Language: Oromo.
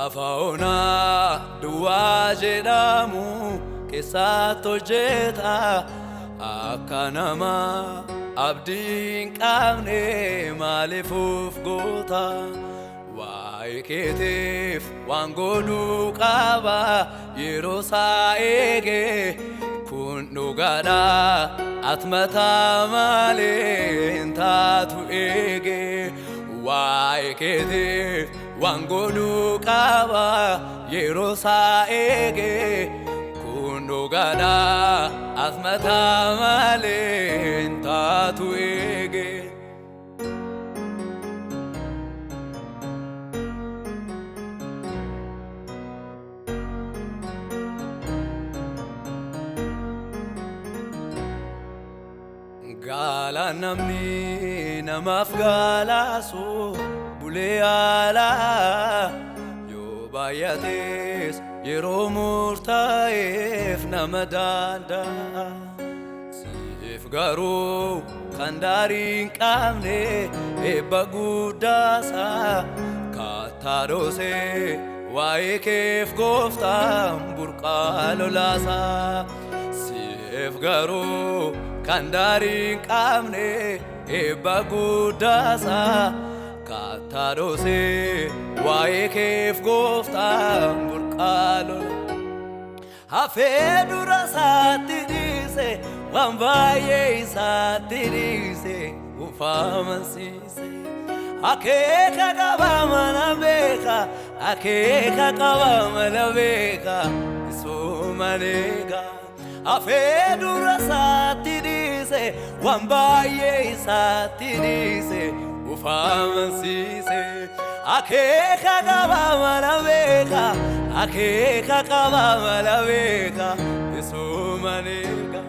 lafaona duwajedamu kesato jeta akanama abdin qamne malefuf gota waiketif wangodu qaba yerosa ege kundu gada atmata malen tatu ege waiketif wangodu qaba yerosa ege kundu gada atmata malen tatu ege Gala namni namaf gala so buleala yo bayates yero murtaif namadanda sif garu kandarin qamne ebagudasa katadose waikef goftam burqalolasa sif garu kandarin qamne ebagudasa katadose waikef goftam burqalo hafedura satidise wambaye satidise ufamansise akeka kabama nabeka akeka kabama nabeka isumanega afedura satidise wambaye satidise ufamansise akeka kabama nabeka akeka kabama nabeka isumanega